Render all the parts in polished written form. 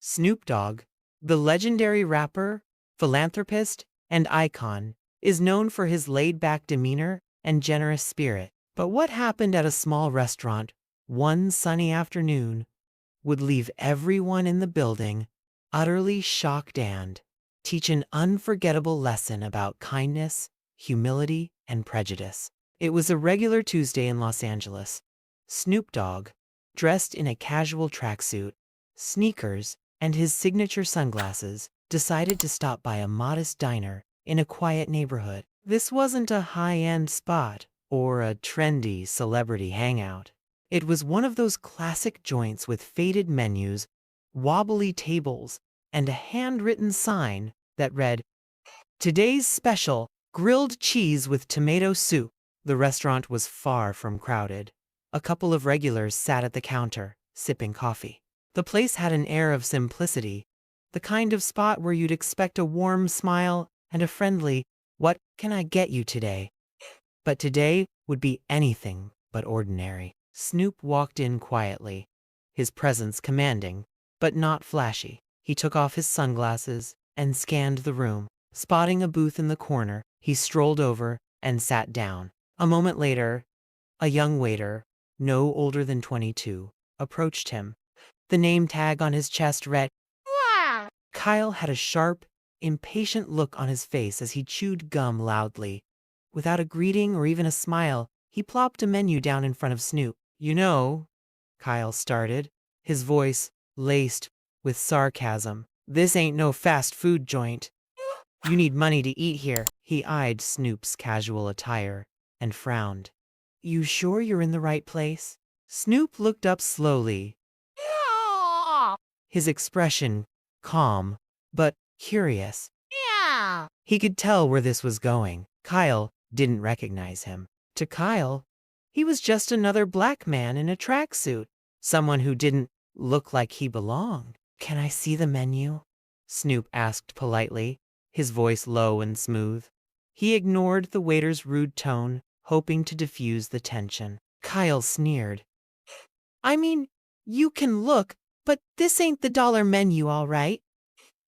Snoop Dogg, the legendary rapper, philanthropist, and icon, is known for his laid-back demeanor and generous spirit. But what happened at a small restaurant one sunny afternoon would leave everyone in the building utterly shocked and teach an unforgettable lesson about kindness, humility, and prejudice. It was a regular Tuesday in Los Angeles. Snoop Dogg, dressed in a casual tracksuit, sneakers, and his signature sunglasses, decided to stop by a modest diner in a quiet neighborhood. This wasn't a high-end spot or a trendy celebrity hangout. It was one of those classic joints with faded menus, wobbly tables, and a handwritten sign that read, "Today's special, grilled cheese with tomato soup." The restaurant was far from crowded. A couple of regulars sat at the counter, sipping coffee. The place had an air of simplicity, the kind of spot where you'd expect a warm smile and a friendly, "What can I get you today?" But today would be anything but ordinary. Snoop walked in quietly, his presence commanding, but not flashy. He took off his sunglasses and scanned the room. Spotting a booth in the corner, he strolled over and sat down. A moment later, a young waiter, no older than 22, approached him. The name tag on his chest read, "Wah!" Kyle had a sharp, impatient look on his face as he chewed gum loudly. Without a greeting or even a smile, he plopped a menu down in front of Snoop. "You know," Kyle started, his voice laced with sarcasm, "this ain't no fast food joint. You need money to eat here." He eyed Snoop's casual attire and frowned. "You sure you're in the right place?" Snoop looked up slowly, his expression calm but curious. "Yeah." He could tell where this was going. Kyle didn't recognize him. To Kyle, he was just another black man in a tracksuit, someone who didn't look like he belonged. "Can I see the menu?" Snoop asked politely, his voice low and smooth. He ignored the waiter's rude tone, hoping to diffuse the tension. Kyle sneered. "I mean, you can look, but this ain't the dollar menu, all right?"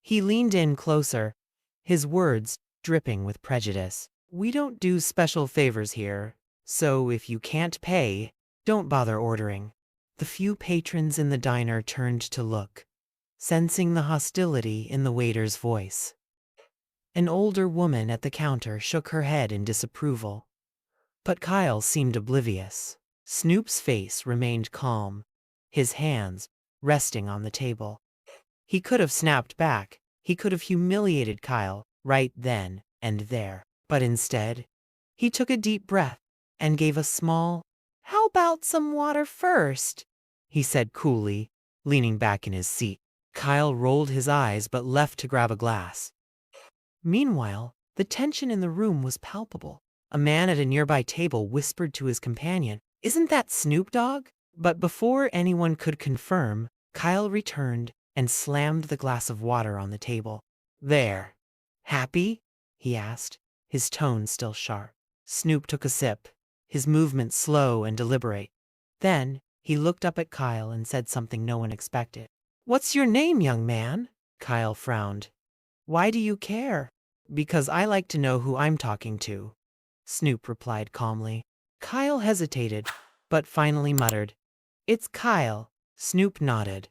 He leaned in closer, his words dripping with prejudice. "We don't do special favors here, so if you can't pay, don't bother ordering." The few patrons in the diner turned to look, sensing the hostility in the waiter's voice. An older woman at the counter shook her head in disapproval, but Kyle seemed oblivious. Snoop's face remained calm, his hands resting on the table. He could have snapped back, he could have humiliated Kyle right then and there, but instead, he took a deep breath and gave a small, "How about some water first?" he said coolly, leaning back in his seat. Kyle rolled his eyes but left to grab a glass. Meanwhile, the tension in the room was palpable. A man at a nearby table whispered to his companion, "Isn't that Snoop Dogg?" But before anyone could confirm, Kyle returned and slammed the glass of water on the table. "There. Happy?" he asked, his tone still sharp. Snoop took a sip, his movement slow and deliberate. Then, he looked up at Kyle and said something no one expected. "What's your name, young man?" Kyle frowned. "Why do you care?" "Because I like to know who I'm talking to," Snoop replied calmly. Kyle hesitated, but finally muttered, "It's Kyle." Snoop nodded.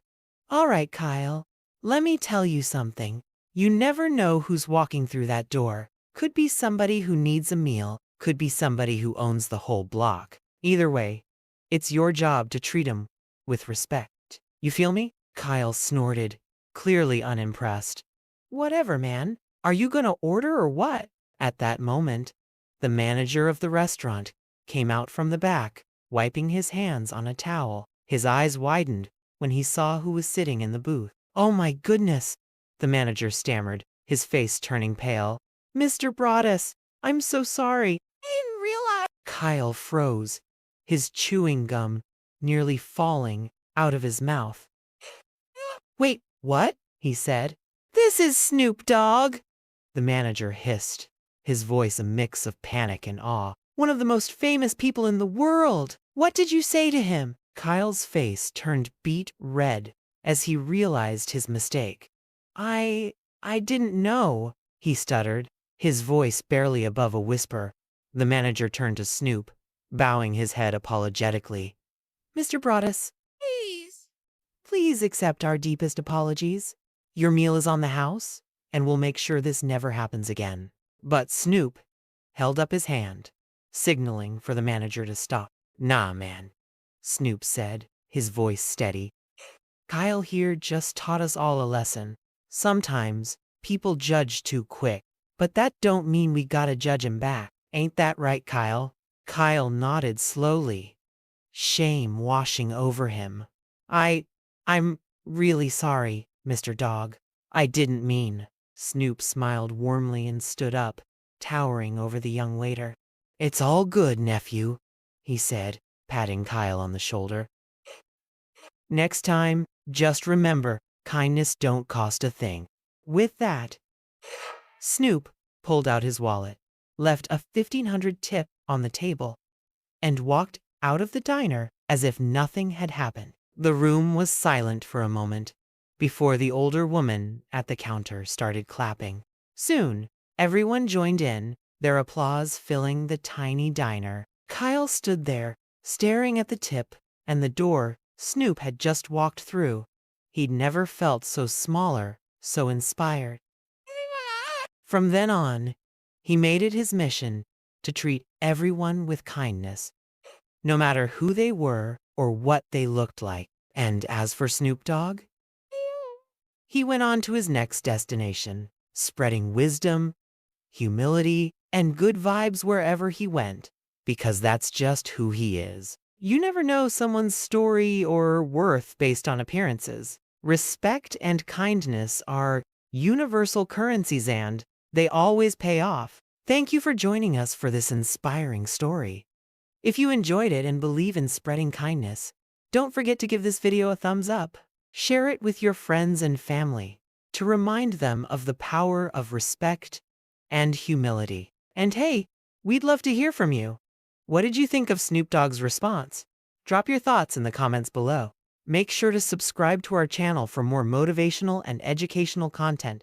"All right, Kyle, let me tell you something. You never know who's walking through that door. Could be somebody who needs a meal, could be somebody who owns the whole block. Either way, it's your job to treat 'em with respect. You feel me?" Kyle snorted, clearly unimpressed. "Whatever, man. Are you gonna order or what?" At that moment, the manager of the restaurant came out from the back, wiping his hands on a towel. His eyes widened when he saw who was sitting in the booth. "Oh my goodness," the manager stammered, his face turning pale. "Mr. Broaddus, I'm so sorry. I didn't realize." Kyle froze, his chewing gum nearly falling out of his mouth. "Wait, what?" he said. "This is Snoop Dogg," the manager hissed, his voice a mix of panic and awe. "One of the most famous people in the world. What did you say to him?" Kyle's face turned beet red as he realized his mistake. I didn't know, he stuttered, his voice barely above a whisper. The manager turned to Snoop, bowing his head apologetically. Mr. Broaddus, please accept our deepest apologies. Your meal is on the house, and we'll make sure this never happens again. But Snoop held up his hand, signaling for the manager to stop. Nah, man, Snoop said, his voice steady. Kyle here just taught us all a lesson. Sometimes people judge too quick, but that don't mean we gotta judge him back. Ain't that right, Kyle? Kyle nodded slowly, shame washing over him. I'm really sorry, Mr. Dog. I didn't mean. Snoop smiled warmly and stood up, towering over the young waiter. It's all good, nephew, he said, patting Kyle on the shoulder. Next time, just remember, kindness don't cost a thing. With that, Snoop pulled out his wallet, left a 1,500 tip on the table, and walked out of the diner as if nothing had happened. The room was silent for a moment before the older woman at the counter started clapping. Soon, everyone joined in, their applause filling the tiny diner. Kyle stood there, staring at the tip and the door Snoop had just walked through. He'd never felt so smaller, so inspired. From then on, he made it his mission to treat everyone with kindness, no matter who they were or what they looked like. And as for Snoop Dogg, he went on to his next destination, spreading wisdom, humility, and good vibes wherever he went, because that's just who he is. You never know someone's story or worth based on appearances. Respect and kindness are universal currencies and they always pay off. Thank you for joining us for this inspiring story. If you enjoyed it and believe in spreading kindness, don't forget to give this video a thumbs up. Share it with your friends and family to remind them of the power of respect and humility. And hey, we'd love to hear from you. What did you think of Snoop Dogg's response? Drop your thoughts in the comments below. Make sure to subscribe to our channel for more motivational and educational content,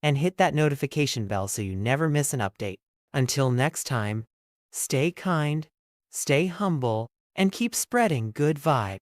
and hit that notification bell so you never miss an update. Until next time, stay kind, stay humble, and keep spreading good vibes.